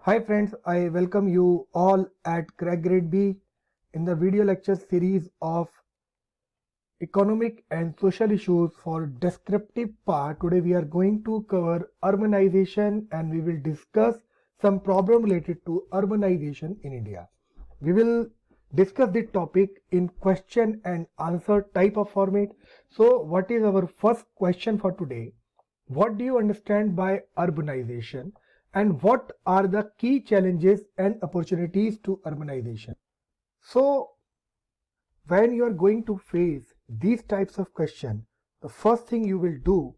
Hi friends, I welcome you all at Crack Grade B in the video lecture series of economic and social issues for descriptive part. Today we are going to cover urbanization and we will discuss some problem related to urbanization in India. We will discuss the topic in question and answer type of format. So what is our first question for today? What do you understand by urbanization and what are the key challenges and opportunities to urbanization? So when you are going to face these types of questions, the first thing you will do,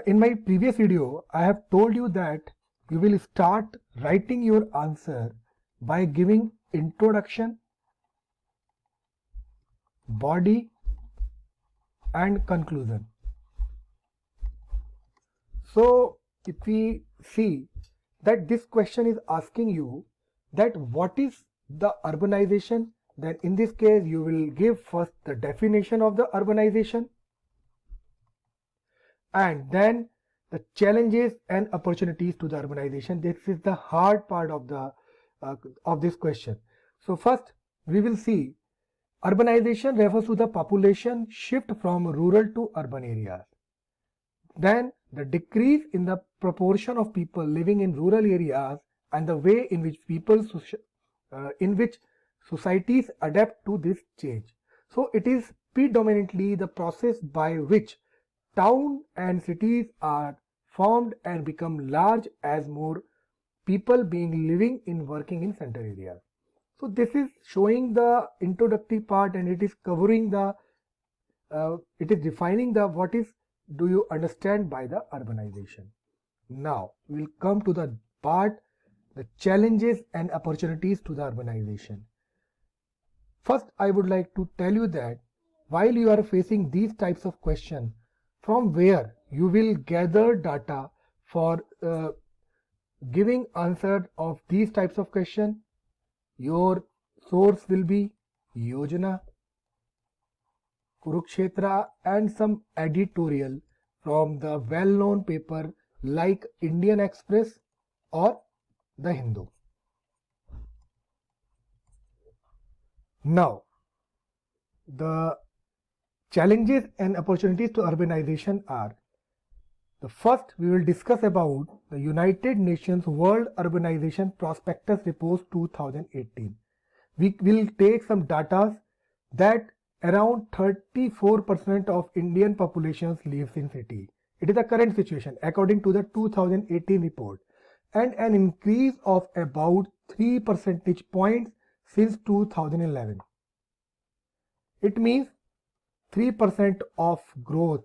in my previous video, I have told you that you will start writing your answer by giving introduction, body and conclusion. So if we see that this question is asking you that what is the urbanization, then in this case you will give first the definition of the urbanization and then the challenges and opportunities to the urbanization. This is the hard part of this question. So first we will see urbanization refers to the population shift from rural to urban areas. Then the decrease in the proportion of people living in rural areas and the way in which societies adapt to this change. So it is predominantly the process by which towns and cities are formed and become large as more people being living in working in center areas. So this is showing the introductory part and it is covering the it is defining the what is do you understand by the urbanization. Now we will come to the part, the challenges and opportunities to the urbanization. First, I would like to tell you that while you are facing these types of questions, from where you will gather data for giving answer of these types of questions, your source will be Yojana, Kurukshetra and some editorial from the well-known paper like Indian Express or The Hindu. Now, the challenges and opportunities to urbanization are, the first we will discuss about the United Nations World Urbanization Prospectus Report 2018. We will take some data that around 34% of Indian populations lives in city. It is the current situation according to the 2018 report and an increase of about 3 percentage points since 2011. It means 3% of growth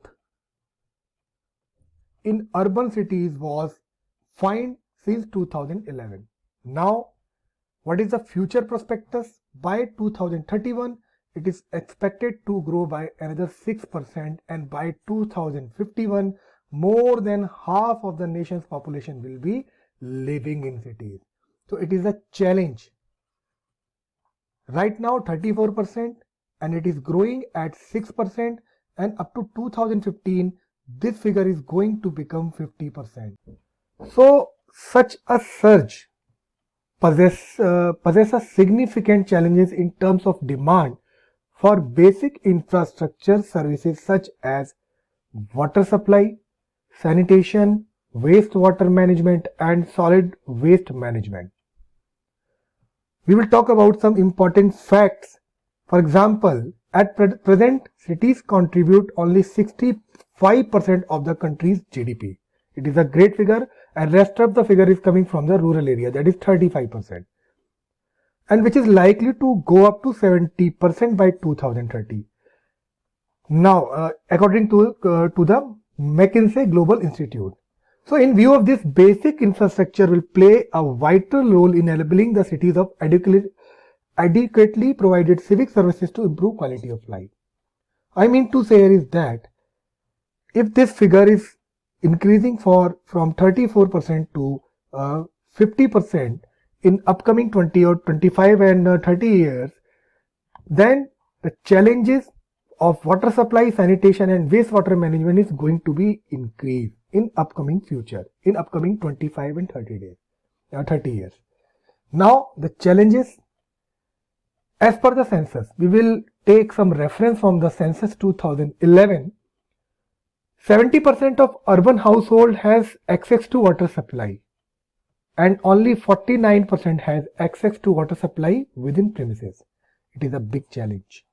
in urban cities was found since 2011. Now, what is the future prospectus? By 2031, it is expected to grow by another 6% and by 2051, more than half of the nation's population will be living in cities. So it is a challenge. Right now 34% and it is growing at 6% and up to 2015, this figure is going to become 50%. So such a surge possesses significant challenges in terms of demand for basic infrastructure services such as water supply, sanitation, wastewater management and solid waste management. We will talk about some important facts. For example, at present, cities contribute only 65% of the country's GDP. It is a great figure and rest of the figure is coming from the rural area, that is 35%. And which is likely to go up to 70% by 2030. Now, according to the McKinsey Global Institute. So in view of this, basic infrastructure will play a vital role in enabling the cities of adequately provided civic services to improve quality of life. I mean to say is that if this figure is increasing from 34% to 50% in upcoming 20 or 25 and 30 years, then the challenges of water supply, sanitation and wastewater management is going to be increased. in upcoming future, in upcoming 25 and 30 days, 30 years. Now the challenges as per the census, we will take some reference from the census 2011. 70% of urban household has access to water supply and only 49% has access to water supply within premises. It is a big challenge.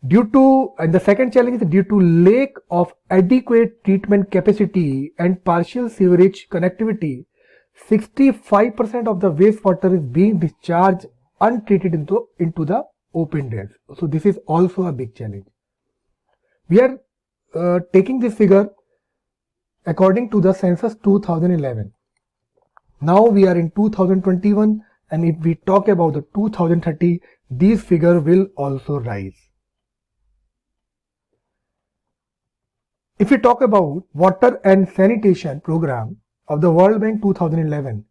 And the second challenge is due to lack of adequate treatment capacity and partial sewerage connectivity, 65% of the wastewater is being discharged untreated into the open drains. So this is also a big challenge. We are taking this figure according to the census 2011. Now we are in 2021, and if we talk about the 2030, these figures will also rise. If we talk about water and sanitation program of the World Bank 2011,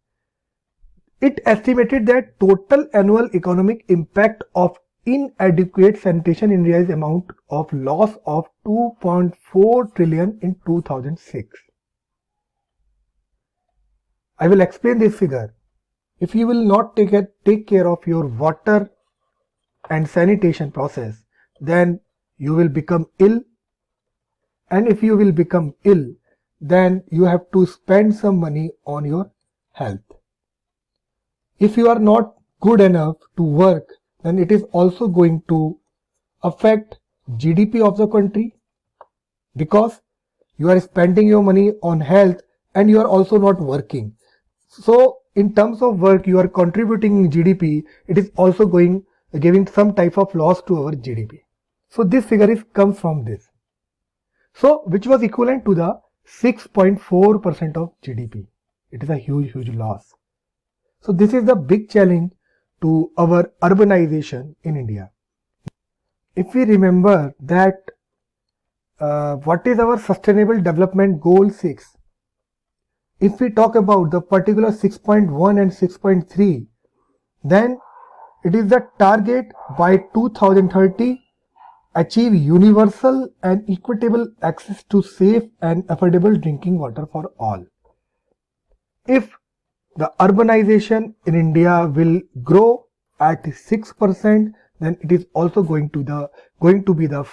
it estimated that total annual economic impact of inadequate sanitation in India is amount of loss of 2.4 trillion in 2006. I will explain this figure. If you will not take care of your water and sanitation process, then you will become ill. And if you will become ill, then you have to spend some money on your health. If you are not good enough to work, then it is also going to affect GDP of the country, because you are spending your money on health and you are also not working. So in terms of work, you are contributing GDP, it is also giving some type of loss to our GDP. So this figure comes from this. So which was equivalent to the 6.4% of GDP. It is a huge loss. So this is the big challenge to our urbanization in India. If we remember that what is our Sustainable Development Goal 6? If we talk about the particular 6.1 and 6.3, then it is the target by 2030 achieve universal and equitable access to safe and affordable drinking water for all. If the urbanization in India will grow at 6%, then it is also going to be the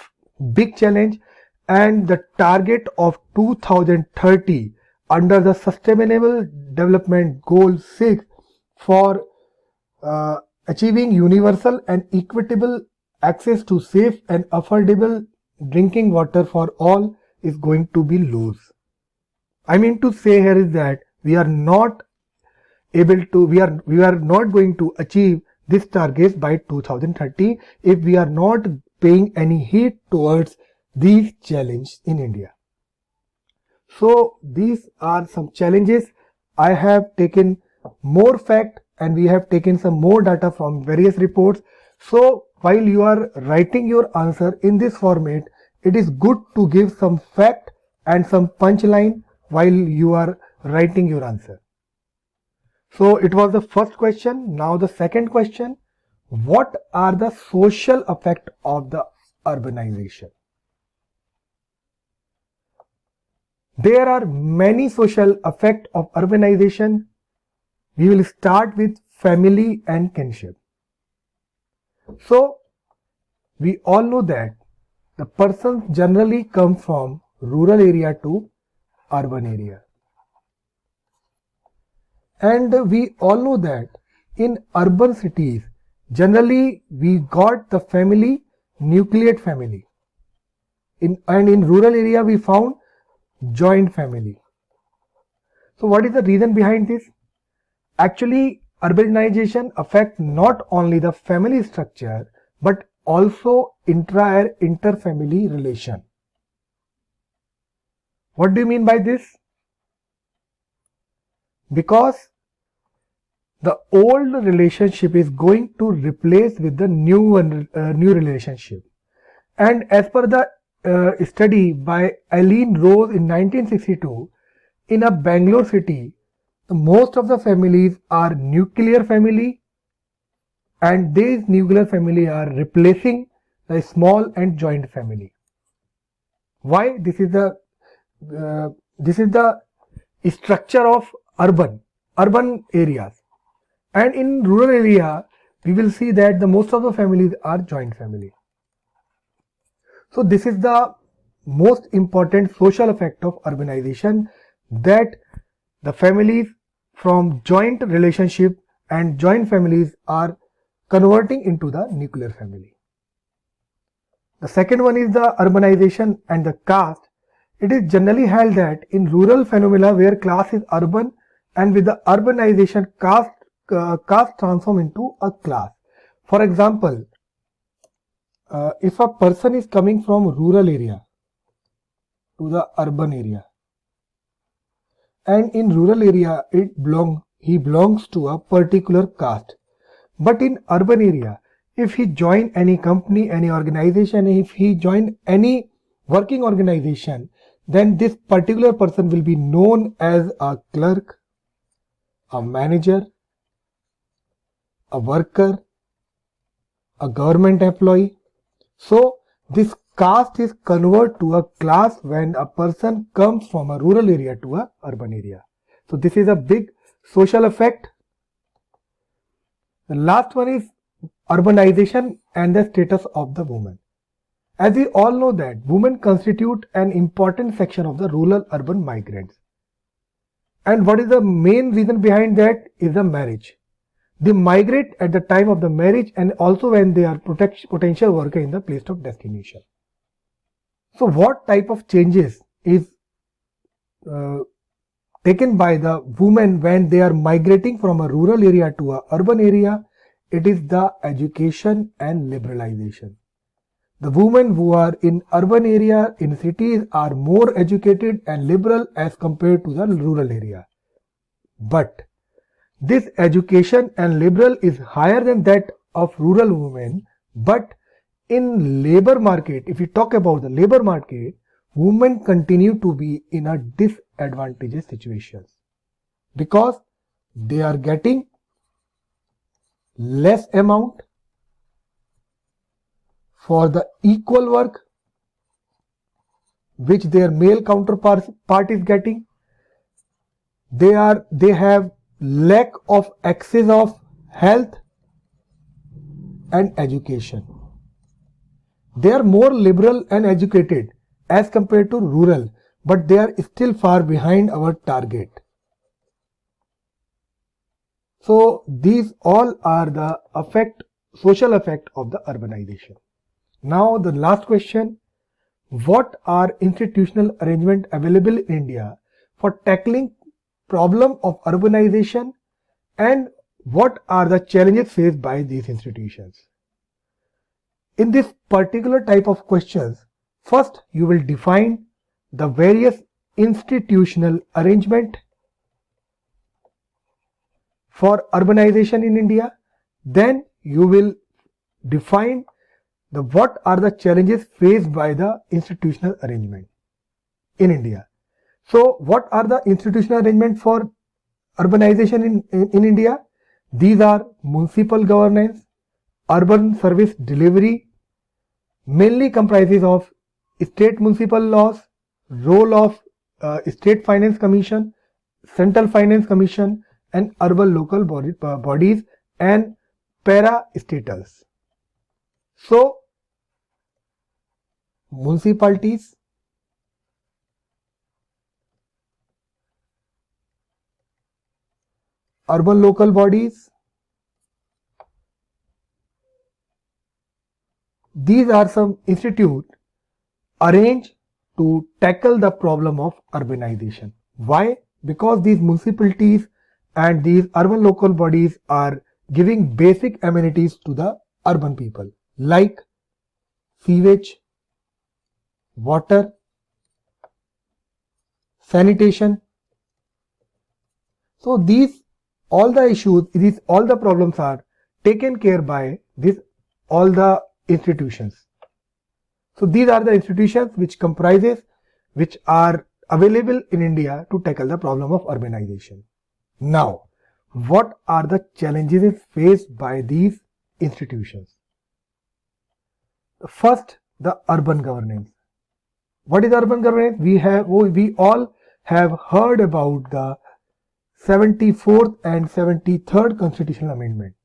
big challenge, and the target of 2030 under the Sustainable Development Goal 6 for achieving universal and equitable access to safe and affordable drinking water for all is going to be loose. I mean to say here is that we are not going to achieve this target by 2030 if we are not paying any heed towards these challenges in India. So these are some challenges. I have taken more fact and we have taken some more data from various reports. So while you are writing your answer in this format, it is good to give some fact and some punchline while you are writing your answer. So it was the first question. Now the second question, what are the social effects of the urbanization? There are many social effects of urbanization. We will start with family and kinship. So we all know that the persons generally come from rural area to urban area. And we all know that in urban cities, generally we got the family, nucleate family. And in rural area we found joint family. So what is the reason behind this? Actually, urbanization affects not only the family structure but also inter-family relation. What do you mean by this? Because the old relationship is going to replace with the new relationship. And as per the study by Eileen Rose in 1962, in a Bangalore city, most of the families are nuclear family, and these nuclear family are replacing the small and joint family. Why? This is the structure of urban areas, and in rural area we will see that the most of the families are joint family. So this is the most important social effect of urbanization, that the families from joint relationship and joint families are converting into the nuclear family. The second one is the urbanization and the caste. It is generally held that in rural phenomena where class is urban, and with the urbanization caste transform into a class. For example, if a person is coming from rural area to the urban area, and in rural area he belongs to a particular caste, but in urban area if he join any company, any organization, if he join any working organization, then this particular person will be known as a clerk, a manager, a worker, a government employee. So this caste is converted to a class when a person comes from a rural area to a urban area. So this is a big social effect. The last one is urbanization and the status of the woman. As we all know that women constitute an important section of the rural urban migrants. And what is the main reason behind that is the marriage. They migrate at the time of the marriage and also when they are potential worker in the place of destination. So what type of changes is taken by the women when they are migrating from a rural area to a urban area? It is the education and liberalization. The women who are in urban area, in cities, are more educated and liberal as compared to the rural area. But this education and liberal is higher than that of rural women. But in labor market, if we talk about the labor market, women continue to be in a disadvantageous situations because they are getting less amount for the equal work which their male counterpart is getting. They have lack of access of health and education. They are more liberal and educated as compared to rural, but they are still far behind our target. So these all are the social effect of the urbanization. Now the last question, what are institutional arrangements available in India for tackling problem of urbanization, and what are the challenges faced by these institutions? In this particular type of questions, first you will define the various institutional arrangement for urbanization in India. Then you will define what are the challenges faced by the institutional arrangement in India. So what are the institutional arrangements for urbanization in India? These are municipal governance, urban service delivery, mainly comprises of state municipal laws, role of state finance commission, central finance commission, and urban local bodies and para-statals. So municipalities, urban local bodies, these are some institutes arranged to tackle the problem of urbanization. Why? Because these municipalities and these urban local bodies are giving basic amenities to the urban people like sewage, water, sanitation. So all the problems are taken care by all the institutions. So these are the institutions which are available in India to tackle the problem of urbanization. Now, what are the challenges faced by these institutions? First, the urban governance. What is urban governance? We all have heard about the 74th and 73rd constitutional amendment.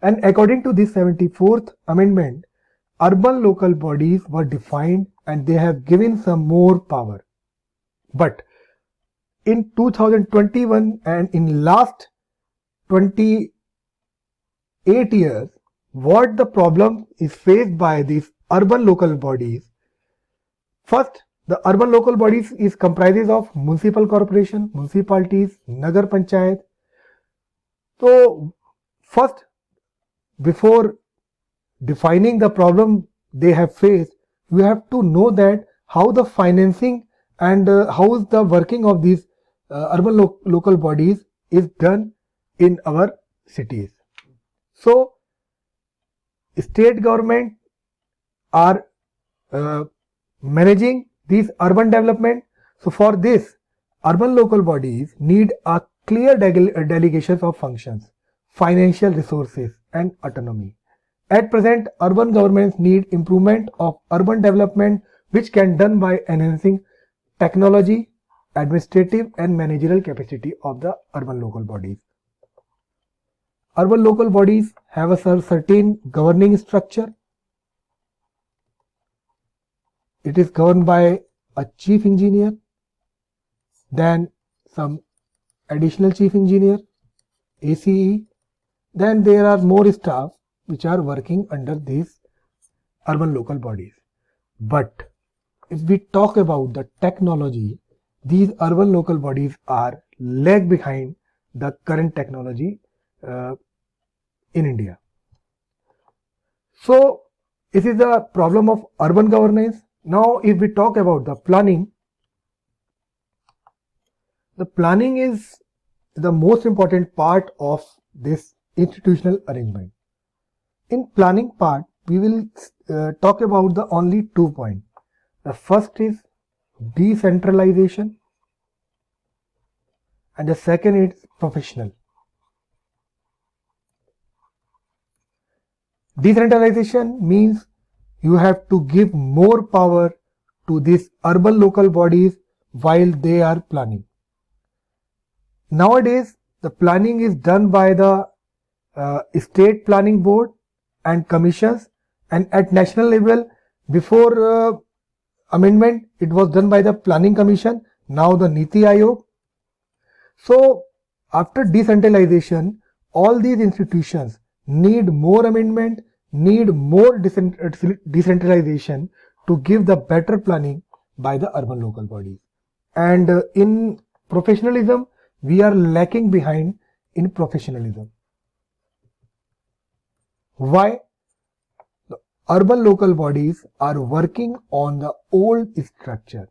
And according to this 74th amendment, urban local bodies were defined and they have given some more power. But in 2021 and in last 28 years, what the problem is faced by these urban local bodies? First, the urban local bodies is comprises of municipal corporation, municipalities, Nagar Panchayat. So first, before defining the problem they have faced, you have to know that how the financing and how is the working of these urban local bodies is done in our cities. So state government are managing these urban development. So for this, urban local bodies need a clear delegations of functions, financial resources and autonomy. At present, urban governments need improvement of urban development which can be done by enhancing technology, administrative and managerial capacity of the urban local bodies. Urban local bodies have a certain governing structure. It is governed by a chief engineer, then some additional chief engineer, ACE, then there are more staff which are working under these urban local bodies. But if we talk about the technology, these urban local bodies are lag behind the current technology in India. So this is the problem of urban governance. Now if we talk about the planning is the most important part of this institutional arrangement. In planning part, we will talk about the only 2 points. The first is decentralization and the second is professional. Decentralization means you have to give more power to these urban local bodies while they are planning. Nowadays, the planning is done by the state planning board and commissions, and at national level, before amendment, it was done by the planning commission, now the Niti Aayog. So after decentralization, all these institutions need more amendment, need more decentralization to give the better planning by the urban local bodies. And in professionalism, we are lacking behind in professionalism. Why? The urban local bodies are working on the old structure.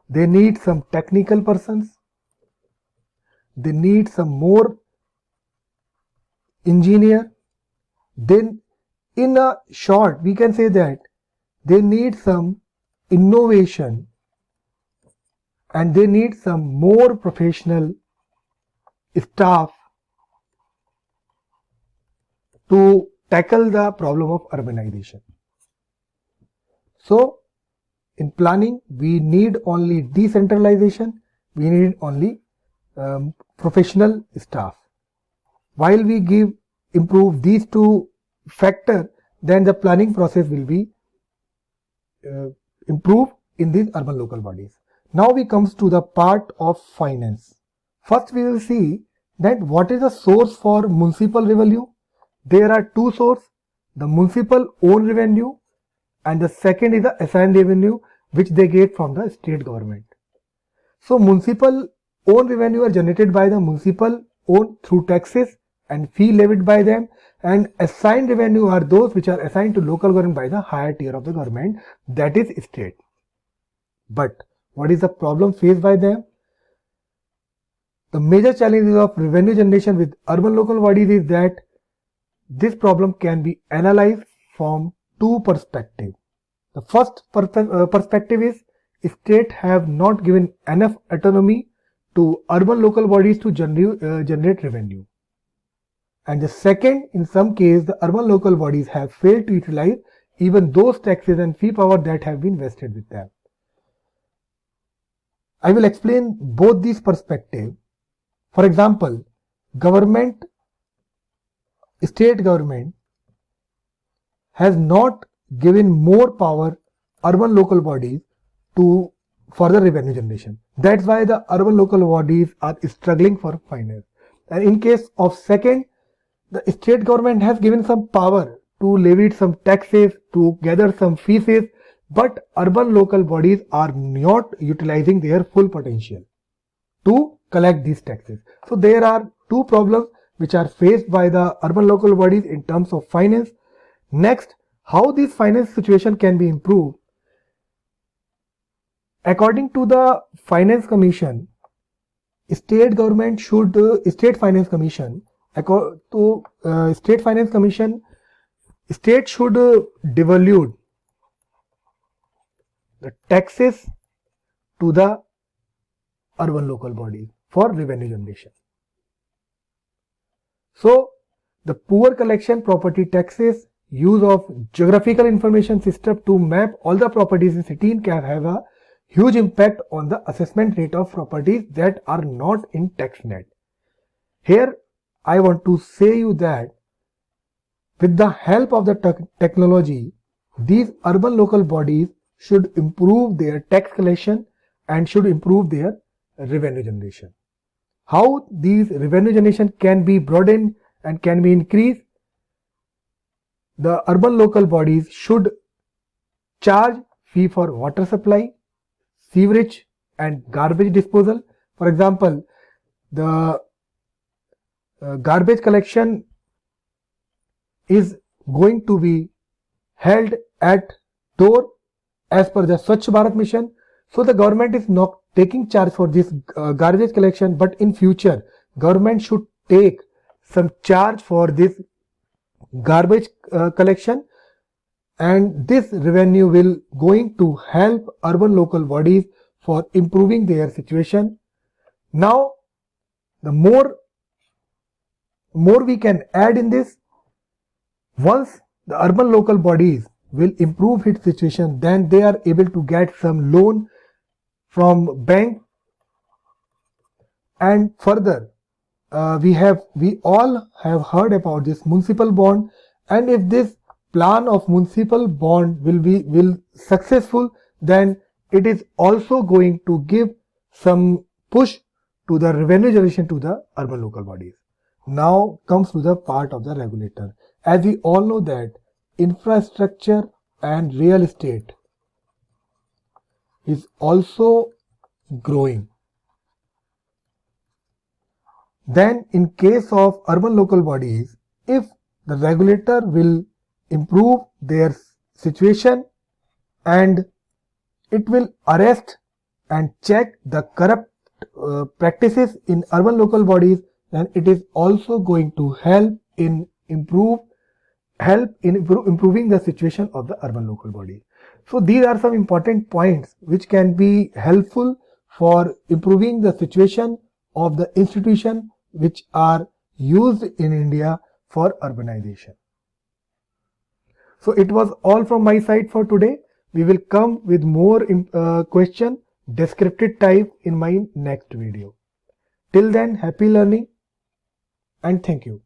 They need some technical persons. They need some more engineer. Then in a short, we can say that they need some innovation and they need some more professional staff to tackle the problem of urbanization. So in planning, we need only decentralization, we need only professional staff. While we improve these two factors, then the planning process will be improved in these urban local bodies. Now we comes to the part of finance. First we will see that what is the source for municipal revenue. There are two sources, the municipal own revenue and the second is the assigned revenue which they get from the state government. So municipal own revenue are generated by the municipal own through taxes and fee levied by them, and assigned revenue are those which are assigned to local government by the higher tier of the government, that is state. But what is the problem faced by them? The major challenges of revenue generation with urban local bodies is that this problem can be analyzed from two perspectives. The first perspective is state have not given enough autonomy to urban local bodies to generate revenue. And the second, in some case, the urban local bodies have failed to utilize even those taxes and fee power that have been vested with them. I will explain both these perspectives. For example, state government has not given more power urban local bodies to further revenue generation. That's why the urban local bodies are struggling for finance. And in case of second, the state government has given some power to levy some taxes, to gather some fees, but urban local bodies are not utilizing their full potential to collect these taxes. So there are two problems which are faced by the urban local bodies in terms of finance. Next, how this finance situation can be improved. According to the Finance Commission, State Finance Commission, state should devolve the taxes to the urban local bodies for revenue generation. So, the poor collection property taxes, use of geographical information system to map all the properties in city can have a huge impact on the assessment rate of properties that are not in tax net. Here, I want to say you that with the help of the technology, these urban local bodies should improve their tax collection and should improve their revenue generation. How these revenue generation can be broadened and can be increased? The urban local bodies should charge fee for water supply, sewerage and garbage disposal. For example, the garbage collection is going to be held at door as per the Swachh Bharat mission. So the government is not taking charge for this garbage collection, but in future government should take some charge for this garbage collection, and this revenue will going to help urban local bodies for improving their situation. Now, the more we can add in this, once the urban local bodies will improve its situation, then they are able to get some loan from bank, and further we all have heard about this municipal bond, and if this plan of municipal bond will successful, then it is also going to give some push to the revenue generation to the urban local bodies. Now comes to the part of the regulator. As we all know that infrastructure and real estate is also growing. Then in case of urban local bodies, if the regulator will improve their situation and it will arrest and check the corrupt practices in urban local bodies, then it is also going to help in improving the situation of the urban local body. So these are some important points which can be helpful for improving the situation of the institution which are used in India for urbanization. So it was all from my side for today. We will come with more question descriptive type in my next video. Till then, happy learning and thank you.